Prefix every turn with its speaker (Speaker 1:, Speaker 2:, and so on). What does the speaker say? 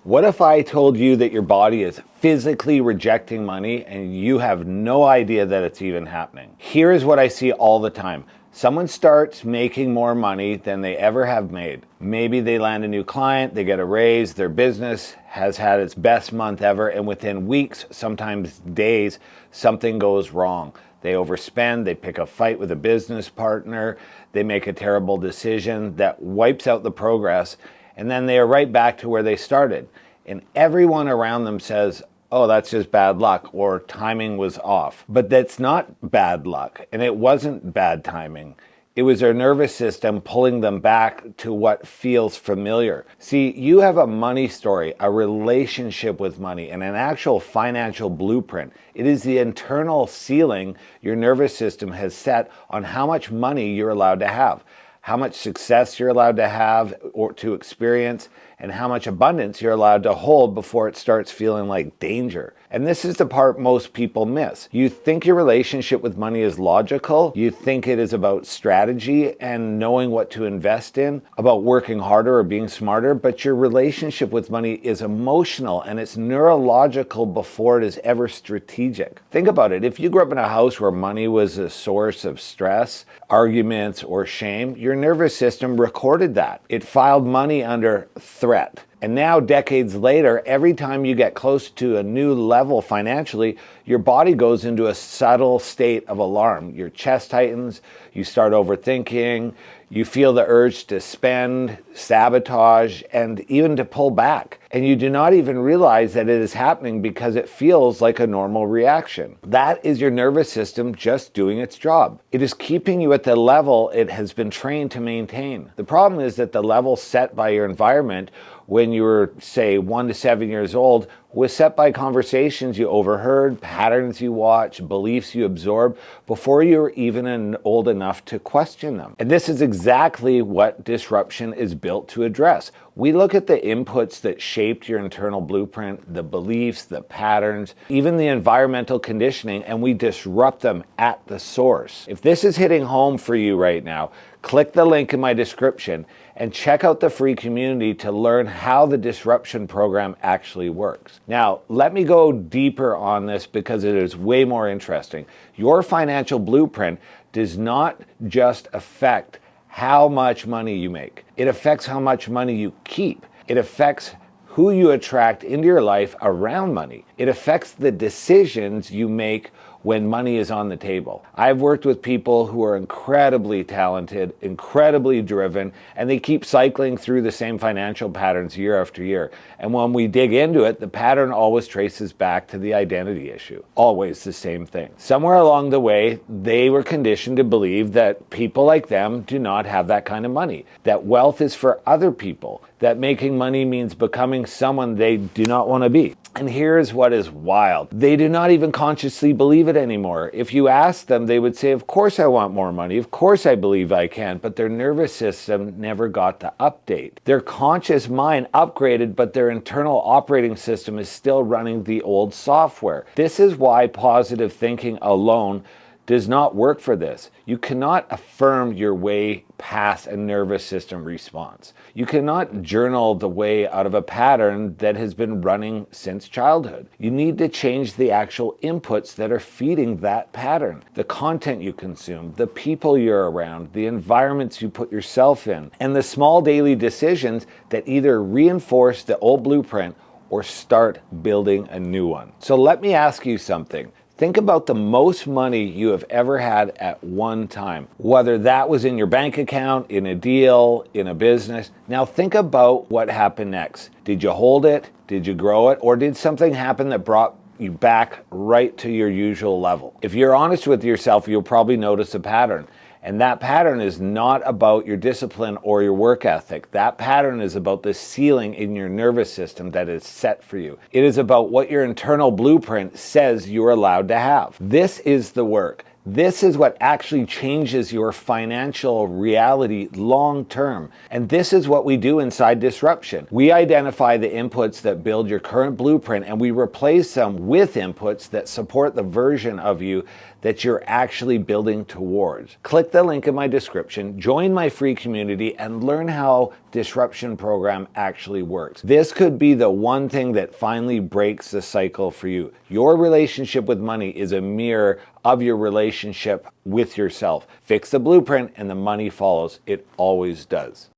Speaker 1: What if I told you that your body is physically rejecting money and you have no idea that it's even happening? Here is what I see all the time. Someone starts making more money than they ever have made. Maybe they land a new client, they get a raise, their business has had its best month ever, and within weeks, sometimes days, something goes wrong. They overspend, they pick a fight with a business partner, they make a terrible decision that wipes out the progress, and then they are right back to where they started. And everyone around them says, oh, that's just bad luck, or timing was off. But that's not bad luck, and it wasn't bad timing. It was their nervous system pulling them back to what feels familiar. See, you have a money story, a relationship with money, and an actual financial blueprint. It is the internal ceiling your nervous system has set on how much money you're allowed to have, how much success you're allowed to have or to experience, and how much abundance you're allowed to hold before it starts feeling like danger. And this is the part most people miss. You think your relationship with money is logical. You think it is about strategy and knowing what to invest in, about working harder or being smarter, but your relationship with money is emotional and it's neurological before it is ever strategic. Think about it. If you grew up in a house where money was a source of stress, arguments, or shame, your nervous system recorded that. It filed money under threat. And now, decades later, every time you get close to a new level financially, your body goes into a subtle state of alarm. Your chest tightens, you start overthinking, you feel the urge to spend, sabotage, and even to pull back. And you do not even realize that it is happening because it feels like a normal reaction. That is your nervous system just doing its job. It is keeping you at the level it has been trained to maintain. The problem is that the level set by your environment when you were, say, 1 to 7 years old, was set by conversations you overheard, patterns you watched, beliefs you absorbed before you were even old enough to question them. And this is exactly what disruption is built to address. We look at the inputs that shaped your internal blueprint, the beliefs, the patterns, even the environmental conditioning, and we disrupt them at the source. If this is hitting home for you right now, click the link in my description and check out the free community to learn how the disruption program actually works. Now, let me go deeper on this because it is way more interesting. Your financial blueprint does not just affect how much money you make. It affects how much money you keep. It affects who you attract into your life around money. It affects the decisions you make when money is on the table. I've worked with people who are incredibly talented, incredibly driven, and they keep cycling through the same financial patterns year after year. And when we dig into it, the pattern always traces back to the identity issue. Always the same thing. Somewhere along the way, they were conditioned to believe that people like them do not have that kind of money, that wealth is for other people, that making money means becoming someone they do not want to be. And here's what is wild. They do not even consciously believe it anymore. If you ask them, they would say, of course I want more money. Of course I believe I can. But their nervous system never got the update. Their conscious mind upgraded, but their internal operating system is still running the old software. This is why positive thinking alone does not work for this. You cannot affirm your way past a nervous system response. You cannot journal the way out of a pattern that has been running since childhood. You need to change the actual inputs that are feeding that pattern. The content you consume, the people you're around, the environments you put yourself in, and the small daily decisions that either reinforce the old blueprint or start building a new one. So let me ask you something. Think about the most money you have ever had at one time, whether that was in your bank account, in a deal, in a business. Now think about what happened next. Did you hold it? Did you grow it? Or did something happen that brought you back right to your usual level? If you're honest with yourself, you'll probably notice a pattern. And that pattern is not about your discipline or your work ethic. That pattern is about the ceiling in your nervous system that is set for you. It is about what your internal blueprint says you're allowed to have. This is the work. This is what actually changes your financial reality long term. And this is what we do inside Disruption. We identify the inputs that build your current blueprint and we replace them with inputs that support the version of you that you're actually building towards. Click the link in my description, join my free community, and learn how Disruption program actually works. This could be the one thing that finally breaks the cycle for you. Your relationship with money is a mirror of your relationship with yourself. Fix the blueprint and the money follows. It always does.